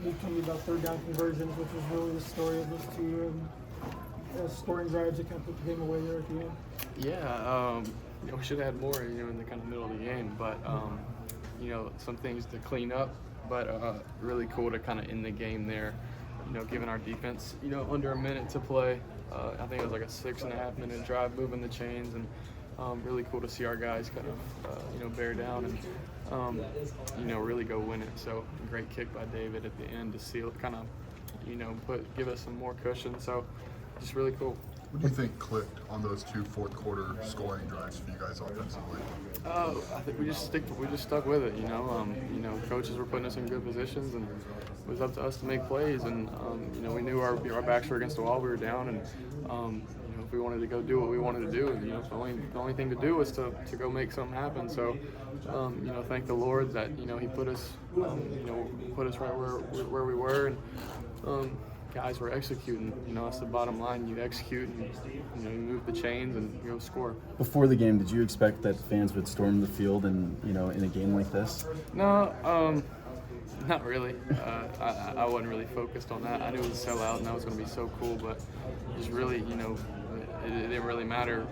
you told me about third down conversions, which was really the story of those two scoring drives that kind of put the game away there at the end. Yeah, we should have had more, in the kind of middle of the game, but some things to clean up, but really cool to kind of end the game there. Giving our defense, under a minute to play. I think it was like a 6.5 minute drive, moving the chains, and really cool to see our guys kind of, bear down and, really go win it. So great kick by David at the end to seal, kind of, give us some more cushion. So just really cool. What do you think clicked on those two fourth quarter scoring drives for you guys offensively? I think we just stuck with it. Coaches were putting us in good positions, and it was up to us to make plays. And we knew our backs were against the wall. We were down, and if we wanted to go do what we wanted to do, the only thing to do was to go make something happen. So thank the Lord that He put us put us right where we were, and guys were executing. That's the bottom line. You execute, and you move the chains and you score. Before the game, did you expect that fans would storm the field and in a game like this? No, not really. I wasn't really focused on that. I knew it was a sellout, and that was going to be so cool. But just really, it didn't really matter.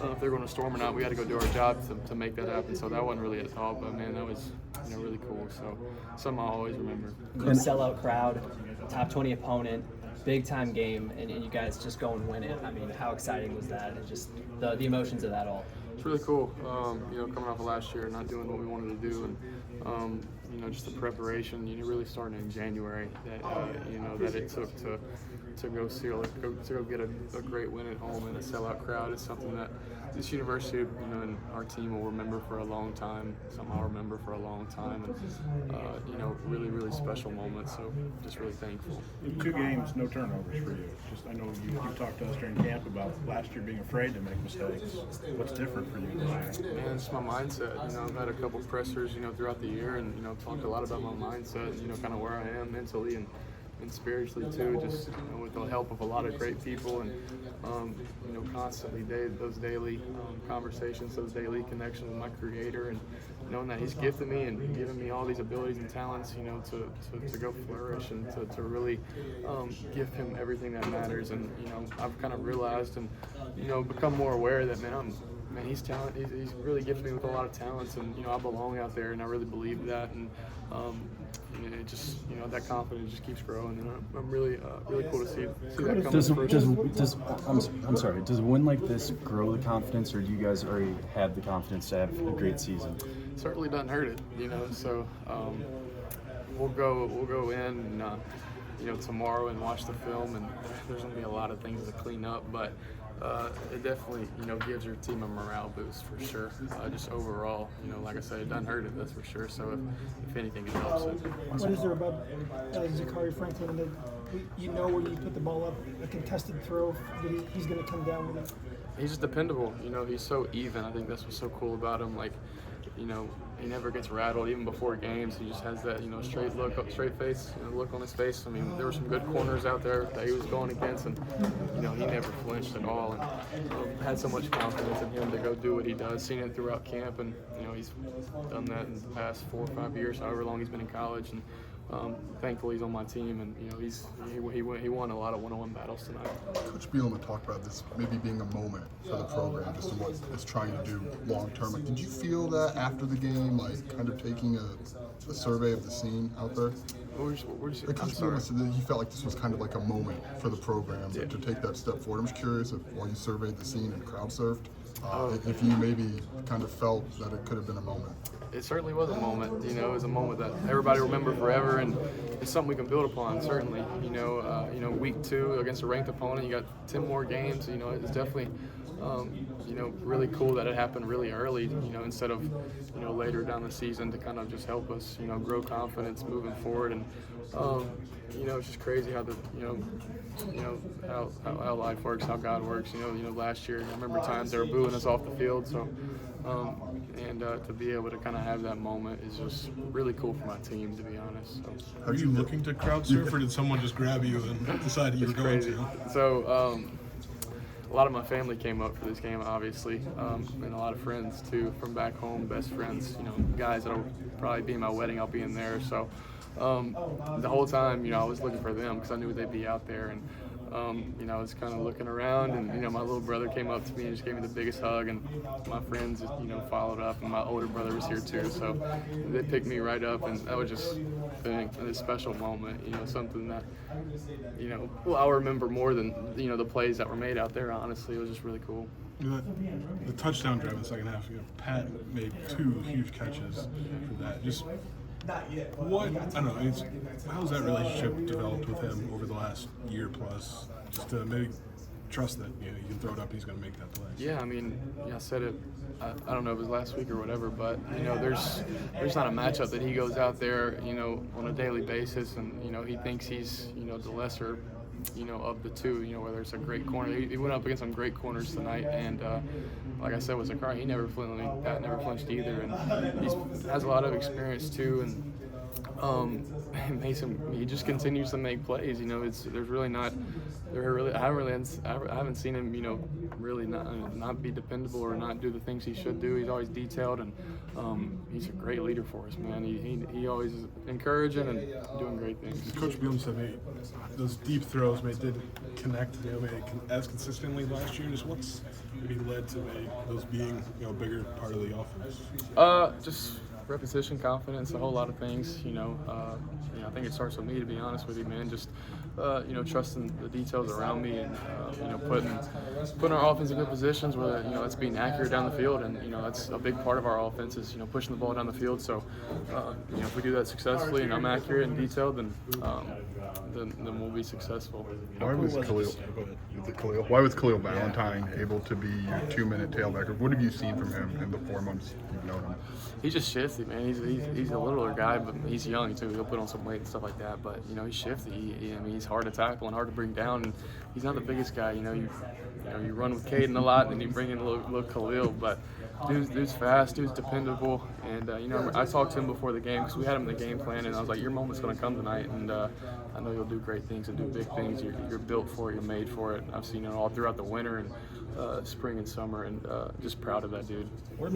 If they're going to storm or not, we had to go do our job to make that happen. So that wasn't really a thought. But man, that was really cool. So something I'll always remember. Good sellout crowd, top 20 opponent, big time game, and you guys just go and win it. I mean, how exciting was that? And just the emotions of that all. It's really cool. Coming off of last year, not doing what we wanted to do, and just the preparation. Really starting in January. That it took to go seal it, to go get a great win at home and a sellout crowd is something that this university, and our team will remember for a long time. Something I'll remember for a long time, and really, really special moment. So just really thankful. 2 games, no turnovers for you. I know you talked to us during camp about last year being afraid to make mistakes. What's different for you this year? Man, it's my mindset. I've had a couple pressers, throughout the year, and talked a lot about my mindset. Kind of where I am mentally and spiritually too. Just with the help of a lot of great people, and constantly those daily conversations, those daily connections with my Creator, and knowing that He's gifted me and given me all these abilities and talents, to go flourish and to really give Him everything that matters. And I've kind of realized and become more aware that man, He's talented. He's really gifted me with a lot of talents, and I belong out there, and I really believe that. And it just that confidence just keeps growing, and I'm really cool to see that come. I'm sorry. Does a win like this grow the confidence, or do you guys already have the confidence to have a great season? It certainly doesn't hurt it, So we'll go in, tomorrow and watch the film, and there's gonna be a lot of things to clean up, but. It definitely, gives your team a morale boost for sure. Just overall, like I said, it doesn't hurt it, that's for sure. So if anything, it helps it. What is there about Zachary Franklin that when you put the ball up, a contested throw, that he's going to come down with it? He's just dependable. He's so even. I think that's what's so cool about him. Like, he never gets rattled even before games. He just has that, straight face, look on his face. I mean, there were some good corners out there that he was going against, and he never flinched at all. And had so much confidence in him to go do what he does. Seen it throughout camp, and he's done that in the past 4 or 5 years, however long he's been in college. And thankfully he's on my team, and he won a lot of one-on-one battles tonight. Coach Bielema talked about this maybe being a moment for the program, just in what it's trying to do long term. Like, did you feel that after the game, like kind of taking a survey of the scene out there? Coach Bielema said that he felt like this was kind of like a moment for the program to take that step forward. I'm just curious if while you surveyed the scene and crowd surfed, if you maybe kind of felt that it could have been a moment. It certainly was a moment. It was a moment that everybody remembered forever, and it's something we can build upon. Certainly, week 2 against a ranked opponent, you got 10 more games. It's definitely, really cool that it happened really early. Instead of, later down the season to kind of just help us, grow confidence moving forward. And it's just crazy how how life works, how God works. Last year I remember times they were booing us off the field. So. To be able to kind of have that moment is just really cool for my team, to be honest. So. Are you looking to crowd surf, or did someone just grab you and decide you were going to? So a lot of my family came up for this game, obviously, and a lot of friends too from back home, best friends, guys that'll probably be in my wedding. I'll be in there. So the whole time, you know, I was looking for them because I knew they'd be out there. And you know, I was kind of looking around, and you know, my little brother came up to me and just gave me the biggest hug, and my friends, you know, followed up, and my older brother was here too, so they picked me right up, and that was just a special moment, you know, something that, you know, well, I'll remember more than, you know, the plays that were made out there. Honestly, it was just really cool. The touchdown drive in the second half, you know, Pat made 2 huge catches for that. Just what, I don't know, how's that relationship developed with him over the last year plus? Just to maybe trust that, you know, you can throw it up and he's going to make that play. Yeah, I mean, yeah, I said it, I don't know if it was last week or whatever, but, you know, there's not a matchup that he goes out there, you know, on a daily basis, and, you know, he thinks he's, you know, the lesser, you know, of the two, you know, whether it's a great corner. He went up against some great corners tonight, and like I said with Zakar, he never flinched, Pat never flinched either, and he has a lot of experience too, and he just continues to make plays. You know, I haven't seen him, you know, really not be dependable or not do the things he should do. He's always detailed, and he's a great leader for us, man. He always is encouraging and doing great things. Coach Bielema said those deep throws didn't connect, you know, as consistently last year. Just what's maybe led to those being, you know, a bigger part of the offense? Just repetition, confidence, a whole lot of things. You know, I think it starts with me, to be honest with you, man. Just you know, trusting the details around me, and you know, putting our offense in good positions where, you know, it's being accurate down the field, and you know, that's a big part of our offense is, you know, pushing the ball down the field. So you know, if we do that successfully and I'm accurate and detailed, then we'll be successful. Why was Khalil Valentine able to be your 2-minute tailbacker? What have you seen from him in the 4 months you've known him? He's just shifty, man. He's a littler guy, but he's young too. He'll put on some weight and stuff like that. But you know, he's shifty. I mean, he's hard to tackle and hard to bring down. And he's not the biggest guy. You know, you run with Caden a lot, and then you bring in a little Khalil. But dude's fast, dude's dependable. And you know, I talked to him before the game because we had him in the game plan, and I was like, your moment's going to come tonight, and I know you'll do great things and do big things. You're built for it. You're made for it. I've seen it all throughout the winter and spring and summer, and just proud of that dude.